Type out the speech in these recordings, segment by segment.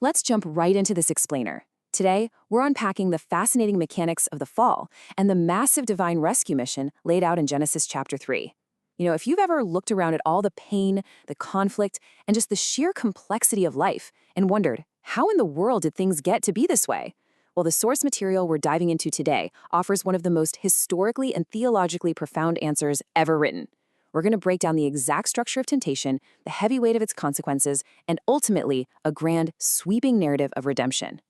Let's jump right into this explainer. Today, we're unpacking the fascinating mechanics of the fall and the massive divine rescue mission laid out in Genesis chapter 3. If you've ever looked around at all the pain, the conflict, and just the sheer complexity of life and wondered, how in the world did things get to be this way? Well, the source material we're diving into today offers one of the most historically and theologically profound answers ever written. We're going to break down the exact structure of temptation, the heavy weight of its consequences, and ultimately, a grand, sweeping narrative of redemption.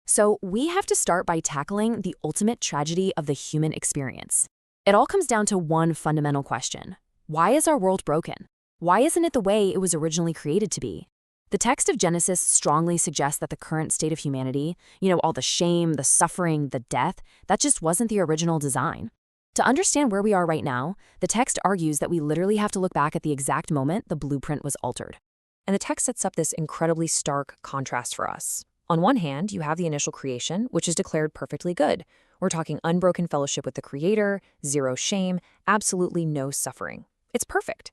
So, we have to start by tackling the ultimate tragedy of the human experience. It all comes down to one fundamental question. Why is our world broken? Why isn't it the way it was originally created to be? The text of Genesis strongly suggests that the current state of humanity, all the shame, the suffering, the death, that just wasn't the original design. To understand where we are right now, the text argues that we literally have to look back at the exact moment the blueprint was altered. And the text sets up this incredibly stark contrast for us. On one hand, you have the initial creation, which is declared perfectly good. We're talking unbroken fellowship with the Creator, zero shame, absolutely no suffering. It's perfect.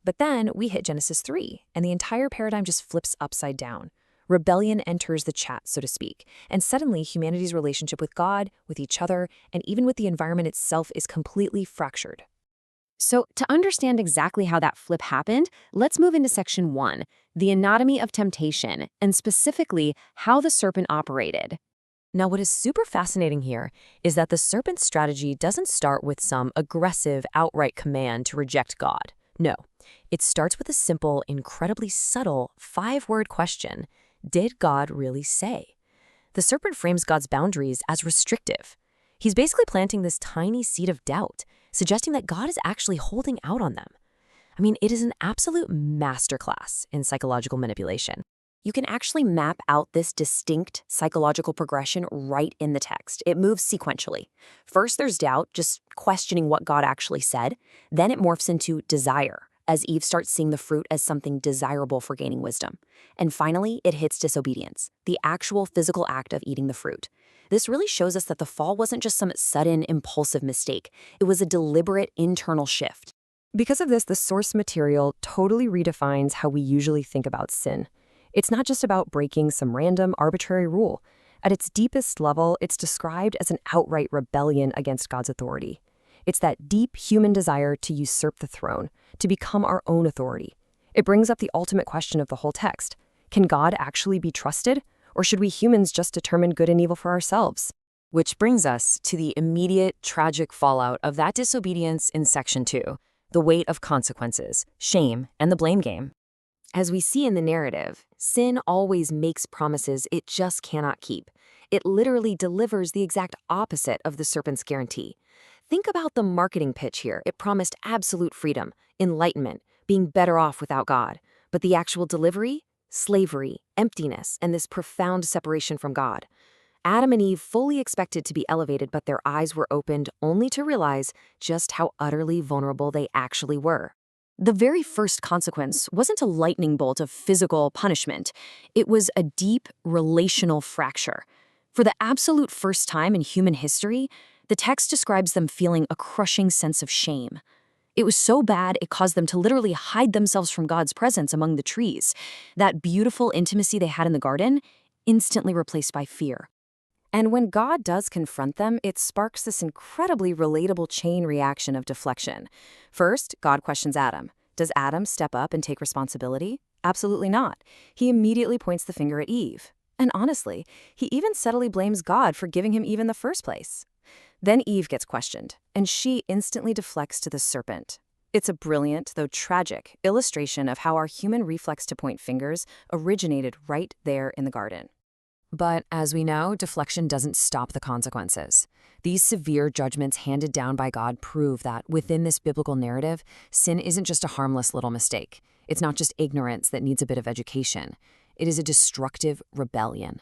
But then we hit Genesis 3, and the entire paradigm just flips upside down. Rebellion enters the chat, so to speak, and suddenly humanity's relationship with God, with each other, and even with the environment itself is completely fractured. So, to understand exactly how that flip happened, let's move into section 1, the anatomy of temptation, and specifically how the serpent operated. Now, what is super fascinating here is that the serpent's strategy doesn't start with some aggressive, outright command to reject God. No, it starts with a simple, incredibly subtle, 5-word question. Did God really say? The serpent frames God's boundaries as restrictive. He's basically planting this tiny seed of doubt, suggesting that God is actually holding out on them. It is an absolute masterclass in psychological manipulation. You can actually map out this distinct psychological progression right in the text. It moves sequentially. First, there's doubt, just questioning what God actually said. Then it morphs into desire, as Eve starts seeing the fruit as something desirable for gaining wisdom. And finally, it hits disobedience, the actual physical act of eating the fruit. This really shows us that the fall wasn't just some sudden, impulsive mistake. It was a deliberate internal shift. Because of this, the source material totally redefines how we usually think about sin. It's not just about breaking some random, arbitrary rule. At its deepest level, it's described as an outright rebellion against God's authority. It's that deep human desire to usurp the throne, to become our own authority. It brings up the ultimate question of the whole text. Can God actually be trusted? Or should we humans just determine good and evil for ourselves? Which brings us to the immediate, tragic fallout of that disobedience in section 2, the weight of consequences, shame, and the blame game. As we see in the narrative, sin always makes promises it just cannot keep. It literally delivers the exact opposite of the serpent's guarantee. Think about the marketing pitch here. It promised absolute freedom, enlightenment, being better off without God. But the actual delivery? Slavery, emptiness, and this profound separation from God. Adam and Eve fully expected to be elevated, but their eyes were opened only to realize just how utterly vulnerable they actually were. The very first consequence wasn't a lightning bolt of physical punishment. It was a deep relational fracture. For the absolute first time in human history, the text describes them feeling a crushing sense of shame. It was so bad it caused them to literally hide themselves from God's presence among the trees. That beautiful intimacy they had in the garden, instantly replaced by fear. And when God does confront them, it sparks this incredibly relatable chain reaction of deflection. First, God questions Adam. Does Adam step up and take responsibility? Absolutely not. He immediately points the finger at Eve. And honestly, he even subtly blames God for giving him Eve in the first place. Then Eve gets questioned, and she instantly deflects to the serpent. It's a brilliant, though tragic, illustration of how our human reflex to point fingers originated right there in the garden. But as we know, deflection doesn't stop the consequences. These severe judgments handed down by God prove that within this biblical narrative, sin isn't just a harmless little mistake. It's not just ignorance that needs a bit of education. It is a destructive rebellion.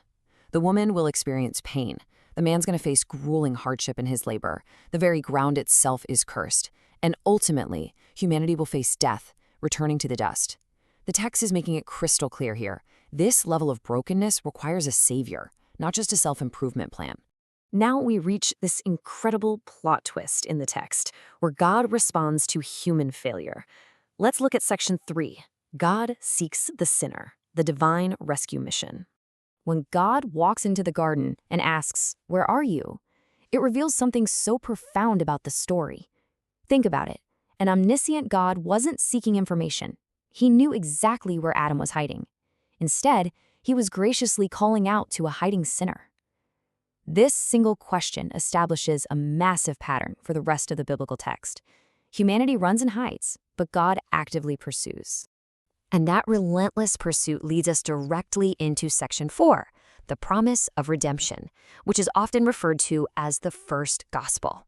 The woman will experience pain. The man's going to face grueling hardship in his labor. The very ground itself is cursed. And ultimately, humanity will face death, returning to the dust. The text is making it crystal clear here. This level of brokenness requires a savior, not just a self-improvement plan. Now we reach this incredible plot twist in the text, where God responds to human failure. Let's look at section 3. God seeks the sinner, the divine rescue mission. When God walks into the garden and asks, "Where are you?" it reveals something so profound about the story. Think about it. An omniscient God wasn't seeking information. He knew exactly where Adam was hiding. Instead, he was graciously calling out to a hiding sinner. This single question establishes a massive pattern for the rest of the biblical text. Humanity runs and hides, but God actively pursues. And that relentless pursuit leads us directly into section 4, the promise of redemption, which is often referred to as the first gospel.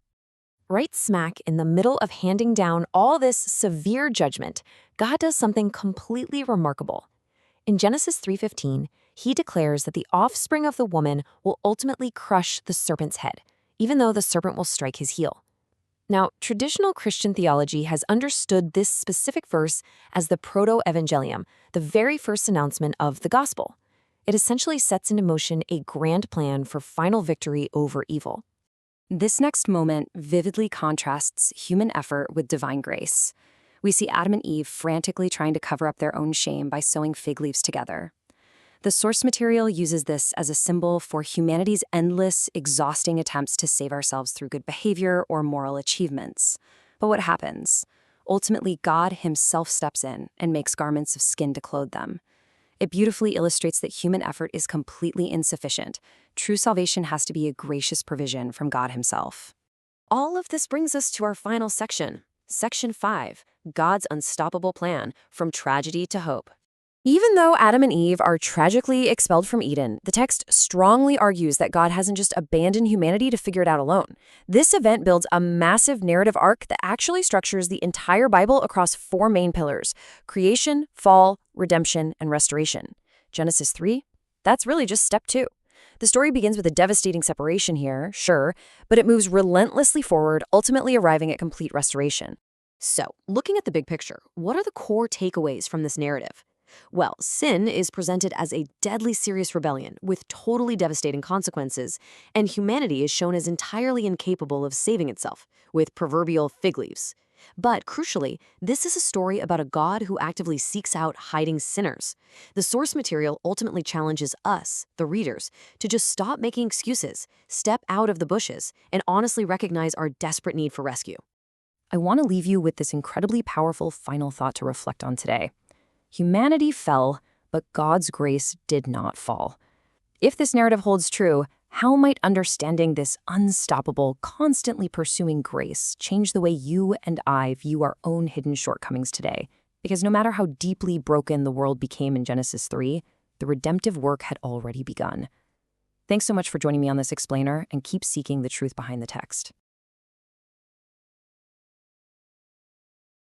Right smack in the middle of handing down all this severe judgment, God does something completely remarkable. In Genesis 3:15, he declares that the offspring of the woman will ultimately crush the serpent's head, even though the serpent will strike his heel. Now, traditional Christian theology has understood this specific verse as the proto-evangelium, the very first announcement of the gospel. It essentially sets into motion a grand plan for final victory over evil. This next moment vividly contrasts human effort with divine grace. We see Adam and Eve frantically trying to cover up their own shame by sewing fig leaves together. The source material uses this as a symbol for humanity's endless, exhausting attempts to save ourselves through good behavior or moral achievements. But what happens? Ultimately, God himself steps in and makes garments of skin to clothe them. It beautifully illustrates that human effort is completely insufficient. True salvation has to be a gracious provision from God himself. All of this brings us to our final section, Section 5, God's unstoppable plan, from tragedy to hope. Even though Adam and Eve are tragically expelled from Eden, the text strongly argues that God hasn't just abandoned humanity to figure it out alone. This event builds a massive narrative arc that actually structures the entire Bible across 4 main pillars: creation, fall, redemption, and restoration. Genesis 3? That's really just step 2. The story begins with a devastating separation here, sure, but it moves relentlessly forward, ultimately arriving at complete restoration. So, looking at the big picture, what are the core takeaways from this narrative? Well, sin is presented as a deadly serious rebellion with totally devastating consequences, and humanity is shown as entirely incapable of saving itself, with proverbial fig leaves. But crucially, this is a story about a God who actively seeks out hiding sinners. The source material ultimately challenges us, the readers, to just stop making excuses, step out of the bushes, and honestly recognize our desperate need for rescue. I want to leave you with this incredibly powerful final thought to reflect on today. Humanity fell, but God's grace did not fall. If this narrative holds true, how might understanding this unstoppable, constantly pursuing grace change the way you and I view our own hidden shortcomings today? Because no matter how deeply broken the world became in Genesis 3, the redemptive work had already begun. Thanks so much for joining me on this explainer, and keep seeking the truth behind the text.